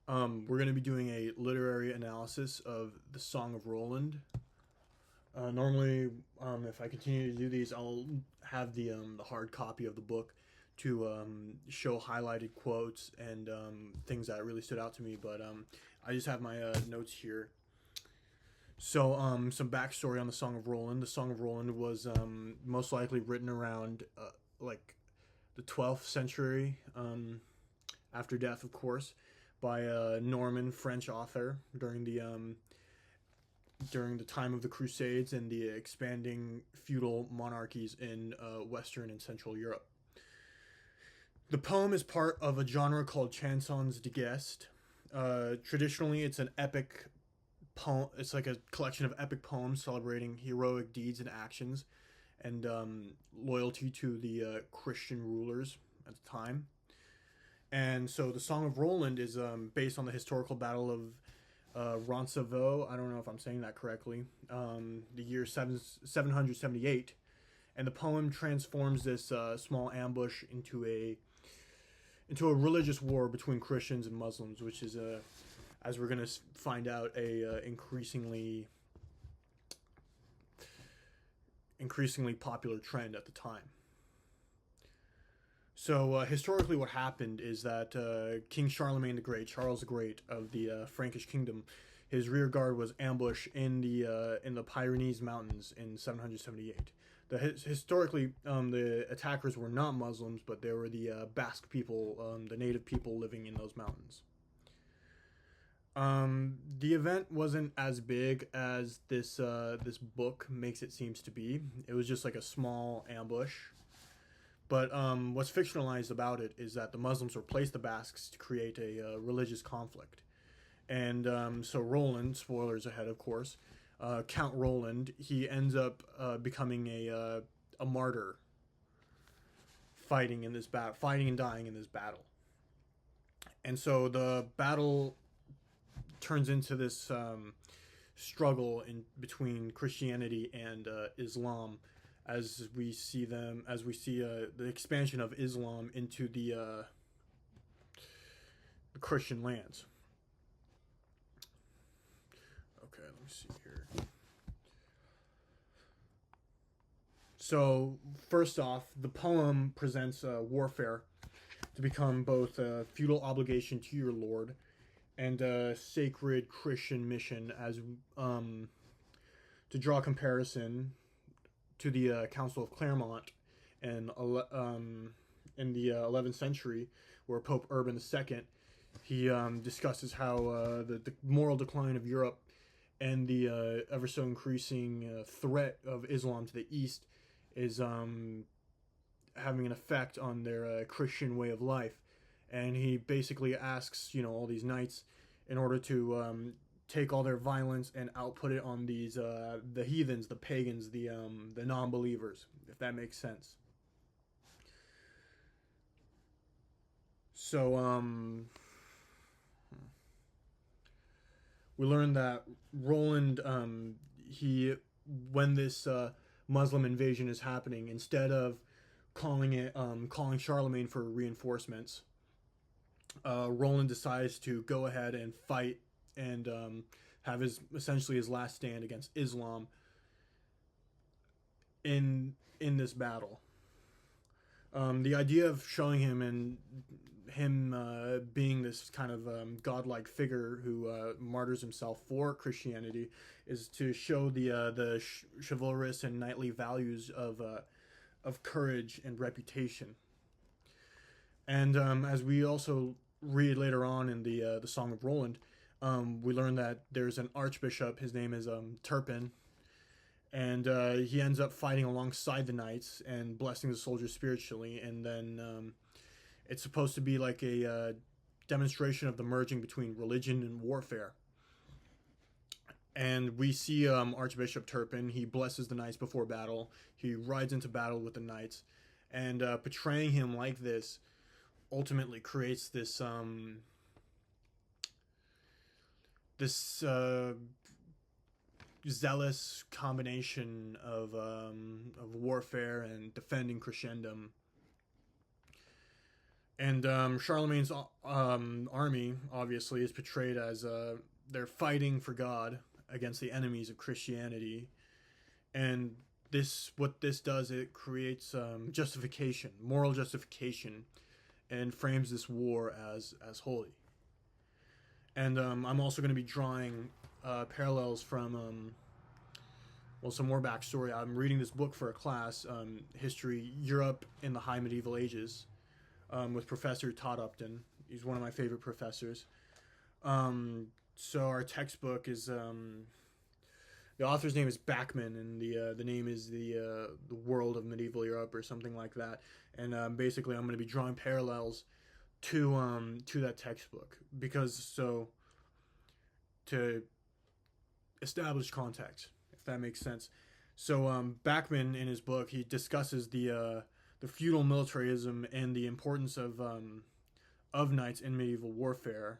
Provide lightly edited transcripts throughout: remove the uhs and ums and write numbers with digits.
We're going to be doing a literary analysis of the Song of Roland. Normally, if I continue to do these, I'll have the hard copy of the book to show highlighted quotes and things that really stood out to me. But I just have my notes here. So, some backstory on the Song of Roland. The Song of Roland was most likely written around like the 12th century, after death, of course, by a Norman French author during the time of the Crusades and the expanding feudal monarchies in Western and Central Europe. The poem is part of a genre called chansons de geste. Traditionally, it's an epic poem. It's like a collection of epic poems celebrating heroic deeds and actions, and loyalty to the Christian rulers at the time. And so the Song of Roland is based on the historical battle of Roncesvalles. I don't know if I'm saying that correctly. The year 778. And the poem transforms this small ambush into a religious war between Christians and Muslims, which is as we're gonna find out, a increasingly popular trend at the time. So historically, what happened is that King Charlemagne the Great, Charles the Great of the Frankish kingdom, his rear guard was ambushed in the Pyrenees Mountains in 778. Historically, the attackers were not Muslims, but they were the Basque people, the native people living in those mountains. The event wasn't as big as this book makes it seems to be. It was just like a small ambush. But what's fictionalized about it is that the Muslims replaced the Basques to create a religious conflict. And so Roland, spoilers ahead, of course, Count Roland, he ends up becoming a martyr, fighting and dying in this battle. And so the battle turns into this struggle between Christianity and Islam, as we see the expansion of Islam into the Christian lands. Okay, let me see here. So first off, the poem presents warfare to become both a feudal obligation to your lord and a sacred Christian mission, as to draw a comparison to the Council of Clermont in the 11th century, where Pope Urban II, he discusses how the moral decline of Europe and the ever so increasing threat of Islam to the east is having an effect on their Christian way of life. And he basically asks, all these knights, in order to take all their violence and output it on these the heathens, the pagans, the non-believers, if that makes sense. So we learned that Roland, when this Muslim invasion is happening, instead of calling Charlemagne for reinforcements, Roland decides to go ahead and fight and have essentially his last stand against Islam in this battle. The idea of showing him being this kind of godlike figure who martyrs himself for Christianity is to show the chivalrous and knightly values of courage and reputation. And as we also read later on in the Song of Roland, we learn that there's an archbishop. His name is Turpin, and he ends up fighting alongside the knights and blessing the soldiers spiritually. And then it's supposed to be like a demonstration of the merging between religion and warfare. And we see Archbishop Turpin. He blesses the knights before battle. He rides into battle with the knights, and portraying him like this ultimately creates this zealous combination of warfare and defending Christendom. And Charlemagne's army obviously is portrayed as they're fighting for God against the enemies of Christianity, and what this does, it creates justification, moral justification, and frames this war as holy. And I'm also going to be drawing parallels from some more backstory. I'm reading this book for a class, History Europe in the High Medieval Ages, with Professor Todd Upton. He's one of my favorite professors. So our textbook is the author's name is Bachman, and the name is the World of Medieval Europe or something like that. And basically, I'm going to be drawing parallels to that textbook to establish context, if that makes sense. So Bachman in his book he discusses the feudal militarism and the importance of knights in medieval warfare,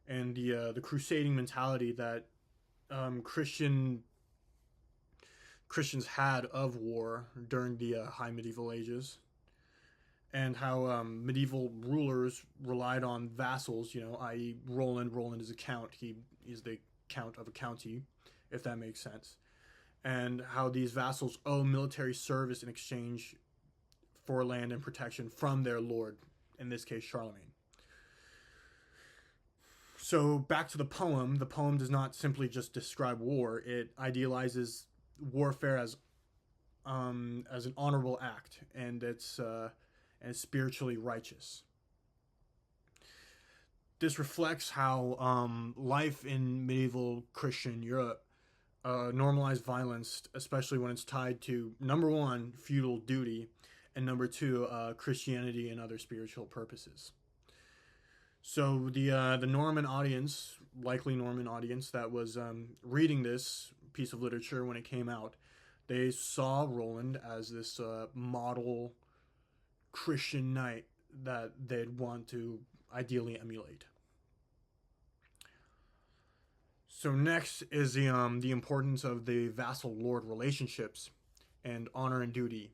and the crusading mentality that Christians had of war during the High Medieval Ages, and how medieval rulers relied on vassals, i.e., Roland. Roland is a count. He is the count of a county, if that makes sense. And how these vassals owe military service in exchange for land and protection from their lord, in this case, Charlemagne. So back to the poem. The poem does not simply just describe war. It idealizes warfare as an honorable act, and it's spiritually righteous. This reflects how life in medieval Christian Europe normalized violence, especially when it's tied to, number one, feudal duty, and number two, Christianity and other spiritual purposes. So the Norman audience, likely Norman audience that was reading this piece of literature when it came out, they saw Roland as this model Christian knight that they'd want to ideally emulate. So next is the importance of the vassal lord relationships and honor and duty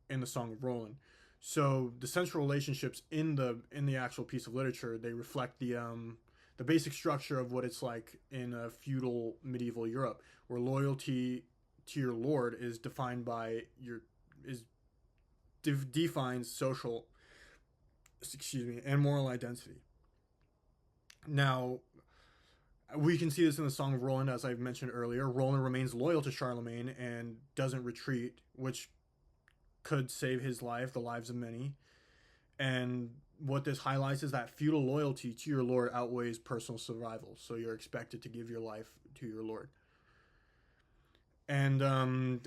in the Song of Roland. So the central relationships in the actual piece of literature, they reflect the basic structure of what it's like in a feudal medieval Europe, where loyalty to your lord is defined by defines social, and moral identity. Now, we can see this in the Song of Roland, as I've mentioned earlier. Roland remains loyal to Charlemagne and doesn't retreat, which could save his life, the lives of many. And what this highlights is that feudal loyalty to your lord outweighs personal survival. So you're expected to give your life to your lord. And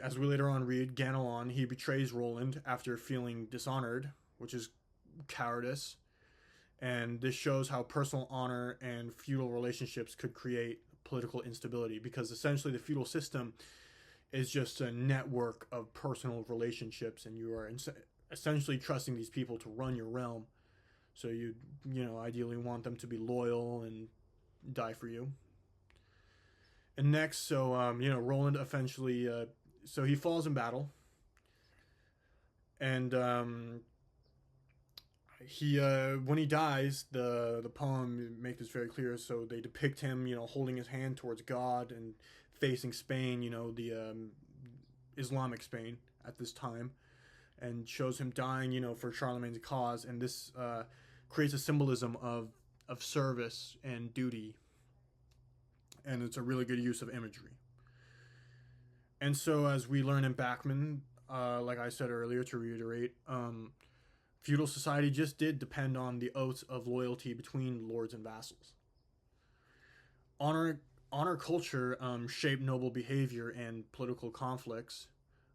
as we later on read, Ganelon, he betrays Roland after feeling dishonored, which is cowardice. And this shows how personal honor and feudal relationships could create political instability, because essentially the feudal system is just a network of personal relationships, and you are essentially trusting these people to run your realm. So you ideally want them to be loyal and die for you. And next, so Roland eventually, so he falls in battle, and he when he dies, the poem makes this very clear. So they depict him, holding his hand towards God and facing Spain, the Islamic Spain at this time, and shows him dying, for Charlemagne's cause. And this creates a symbolism of service and duty, and it's a really good use of imagery. And so, as we learn in Bachman, like I said earlier, to reiterate, feudal society just did depend on the oaths of loyalty between lords and vassals. Honor culture shaped noble behavior and political conflicts,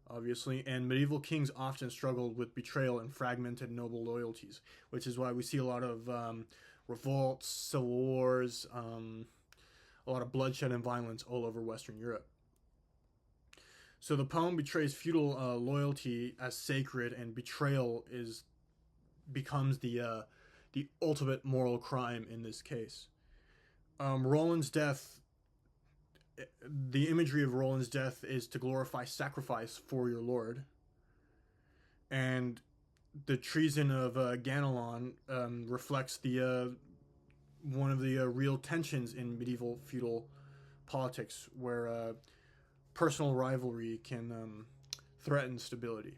obviously, and medieval kings often struggled with betrayal and fragmented noble loyalties, which is why we see a lot of revolts, civil wars, a lot of bloodshed and violence all over Western Europe. So the poem betrays feudal loyalty as sacred, and betrayal becomes the ultimate moral crime in this case. Roland's death, the imagery of Roland's death is to glorify sacrifice for your lord, and the treason of Ganelon reflects the one of the real tensions in medieval feudal politics, where personal rivalry can threaten stability.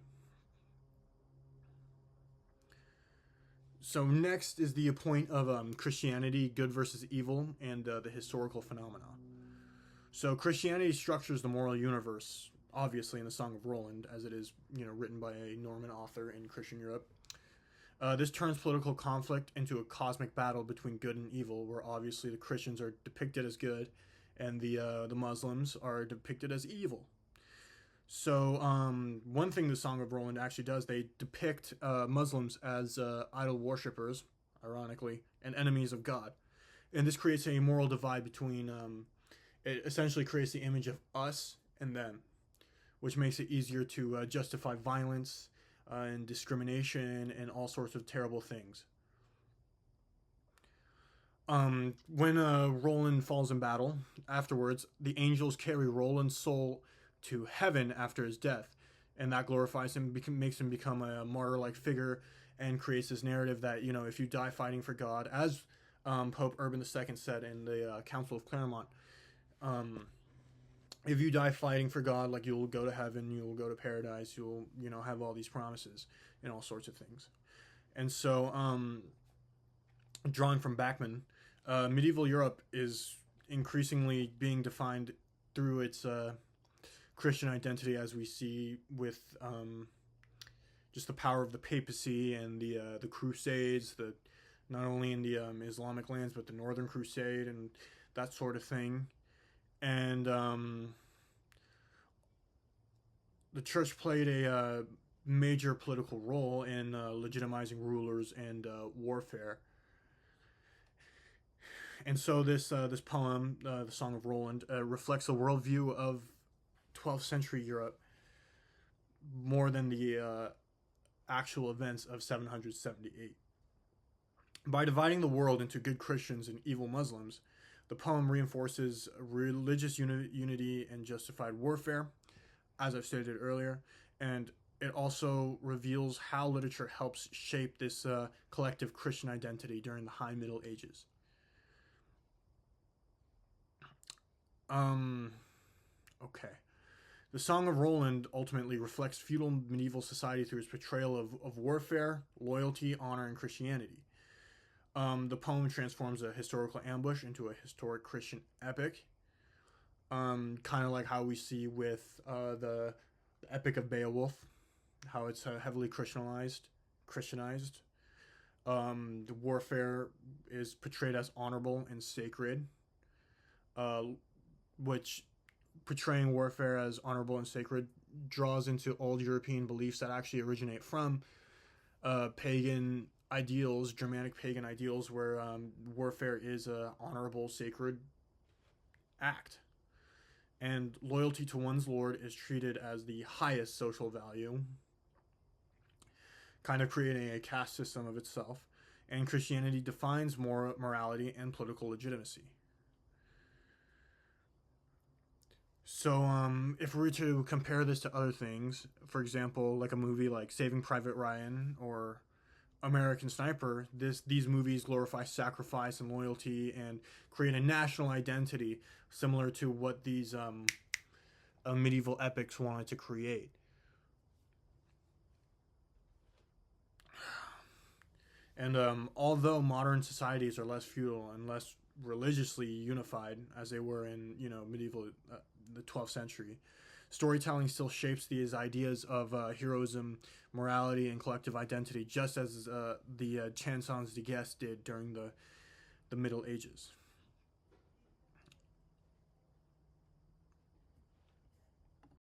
So next is the point of Christianity, good versus evil, and the historical phenomena. So Christianity structures the moral universe, obviously in the Song of Roland, as it is, written by a Norman author in Christian Europe. This turns political conflict into a cosmic battle between good and evil, where obviously the Christians are depicted as good, and the Muslims are depicted as evil. So one thing the Song of Roland actually does, they depict Muslims as idol worshippers, ironically, and enemies of God, and this creates a moral divide between. It essentially creates the image of us and them, which makes it easier to justify violence and discrimination and all sorts of terrible things. When Roland falls in battle, afterwards, the angels carry Roland's soul to heaven after his death, and that glorifies him, makes him become a martyr-like figure, and creates this narrative that, if you die fighting for God, as Pope Urban II said in the Council of Claremont, if you die fighting for God, like, you'll go to heaven, you'll go to paradise, you'll have all these promises and all sorts of things. And so, drawing from Bachman, medieval Europe is increasingly being defined through its Christian identity, as we see with just the power of the papacy and the Crusades, not only in the Islamic lands, but the Northern Crusade and that sort of thing. And the church played a major political role in legitimizing rulers and warfare. And so this poem, the Song of Roland, reflects a worldview of 12th century Europe more than the actual events of 778. By dividing the world into good Christians and evil Muslims, the poem reinforces religious unity and justified warfare, as I've stated earlier, and it also reveals how literature helps shape this collective Christian identity during the High Middle Ages. Okay. The Song of Roland ultimately reflects feudal medieval society through its portrayal of warfare, loyalty, honor, and Christianity. The poem transforms a historical ambush into a historic Christian epic, kind of like how we see with the Epic of Beowulf, how it's heavily Christianized. The warfare is portrayed as honorable and sacred, which portraying warfare as honorable and sacred draws into old European beliefs that actually originate from pagan ideals, Germanic pagan ideals, where warfare is a honorable, sacred act. And loyalty to one's lord is treated as the highest social value, kind of creating a caste system of itself. And Christianity defines morality and political legitimacy. So, if we were to compare this to other things, for example, like a movie like Saving Private Ryan or American Sniper, these movies glorify sacrifice and loyalty and create a national identity similar to what these medieval epics wanted to create. And although modern societies are less feudal and less religiously unified as they were in medieval the 12th century, storytelling still shapes these ideas of heroism, morality, and collective identity, just as the chansons de guerre did during the Middle Ages.